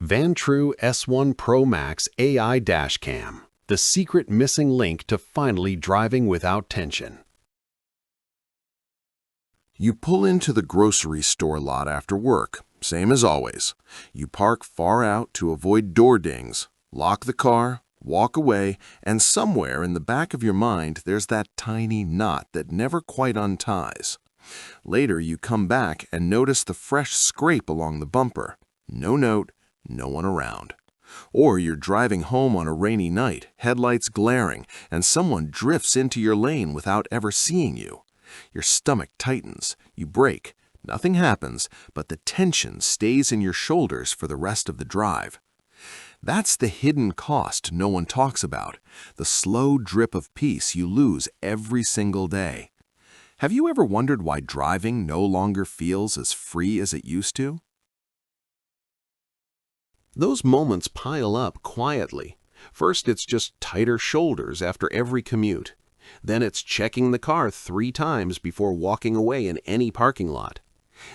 Vantrue S1 Pro Max AI Dashcam, the secret missing link to finally driving without tension. You pull into the grocery store lot after work, same as always. You park far out to avoid door dings, lock the car, walk away, and somewhere in the back of your mind there's that tiny knot that never quite unties. Later you come back and notice the fresh scrape along the bumper. No note, no one around. Or you're driving home on a rainy night, headlights glaring, and someone drifts into your lane without ever seeing you. Your stomach tightens, you brake, nothing happens, but the tension stays in your shoulders for the rest of the drive. That's the hidden cost no one talks about, the slow drip of peace you lose every single day. Have you ever wondered why driving no longer feels as free as it used to? Those moments pile up quietly. First, it's just tighter shoulders after every commute. Then it's checking the car 3 times before walking away in any parking lot.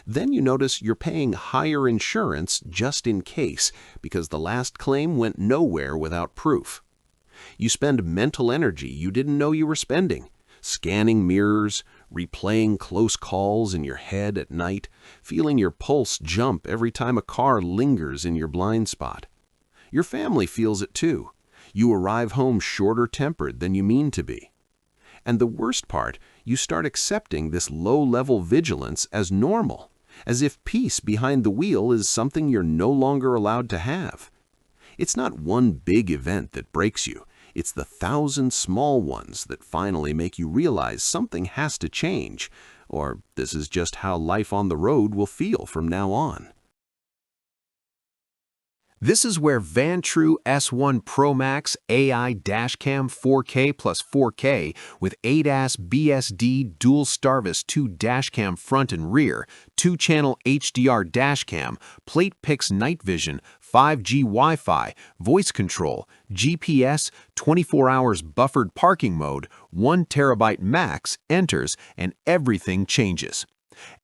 Then you notice you're paying higher insurance just in case because the last claim went nowhere without proof. You spend mental energy you didn't know you were spending, scanning mirrors, replaying close calls in your head at night, feeling your pulse jump every time a car lingers in your blind spot. Your family feels it too. You arrive home shorter-tempered than you mean to be. And the worst part, you start accepting this low-level vigilance as normal, as if peace behind the wheel is something you're no longer allowed to have. It's not one big event that breaks you. It's the 1,000 small ones that finally make you realize something has to change, or this is just how life on the road will feel from now on. This is where Vantrue S1 Pro Max AI Dashcam 4K plus 4K with ADAS BSD dual STARVIS 2 dashcam front and rear, 2-channel HDR dashcam, plate pix night vision, 5G Wi-Fi, voice control, GPS, 24 hours buffered parking mode, 1 terabyte max enters, and everything changes.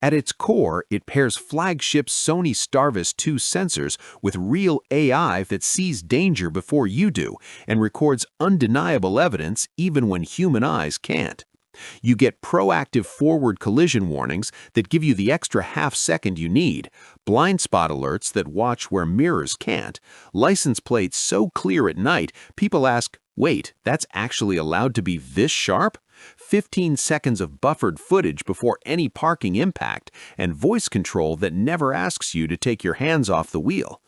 At its core, it pairs flagship Sony STARVIS 2 sensors with real AI that sees danger before you do and records undeniable evidence even when human eyes can't. You get proactive forward collision warnings that give you the extra half-second you need, blind spot alerts that watch where mirrors can't, license plates so clear at night people ask, wait, that's actually allowed to be this sharp? 15 seconds of buffered footage before any parking impact, and voice control that never asks you to take your hands off the wheel.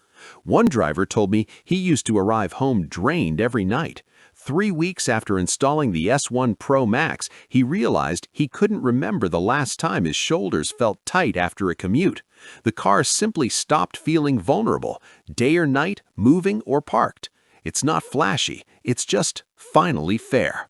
One driver told me he used to arrive home drained every night. 3 weeks after installing the S1 Pro Max, he realized he couldn't remember the last time his shoulders felt tight after a commute. The car simply stopped feeling vulnerable, day or night, moving or parked. It's not flashy, it's just finally fair.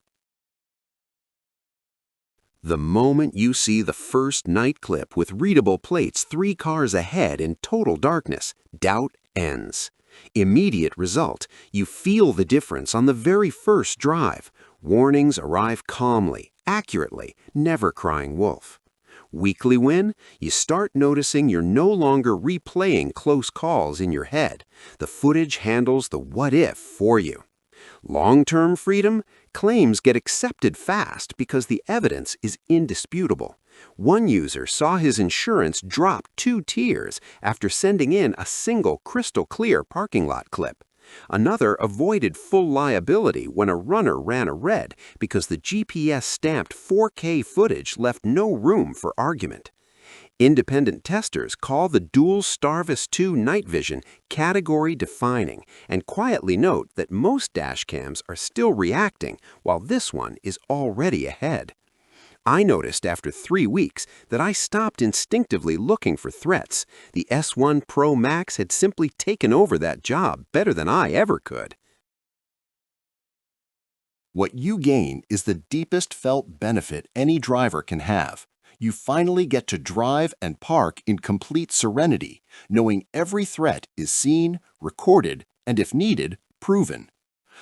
The moment you see the first night clip with readable plates 3 cars ahead in total darkness, doubt ends. Immediate result, you feel the difference on the very first drive. Warnings arrive calmly, accurately, never crying wolf. Weekly win, you start noticing you're no longer replaying close calls in your head. The footage handles the what-if for you. Long-term freedom, claims get accepted fast because the evidence is indisputable. One user saw his insurance drop 2 tiers after sending in a single crystal-clear parking lot clip. Another avoided full liability when a runner ran a red because the GPS-stamped 4K footage left no room for argument. Independent testers call the dual STARVIS 2 night vision category-defining and quietly note that most dashcams are still reacting while this one is already ahead. I noticed after 3 weeks that I stopped instinctively looking for threats. The S1 Pro Max had simply taken over that job better than I ever could. What you gain is the deepest felt benefit any driver can have. You finally get to drive and park in complete serenity, knowing every threat is seen, recorded, and if needed, proven.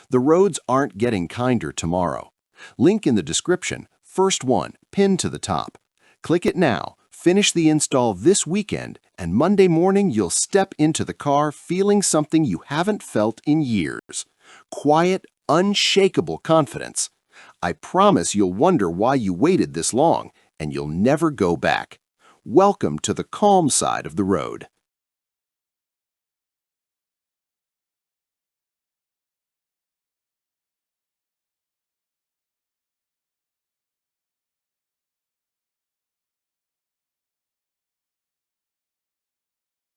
The roads aren't getting kinder tomorrow. Link in the description, first one, pinned to the top. Click it now, Finish the install this weekend, and Monday morning you'll step into the car feeling something you haven't felt in years. Quiet, unshakable confidence. I promise you'll wonder why you waited this long, and you'll never go back. Welcome to the calm side of the road.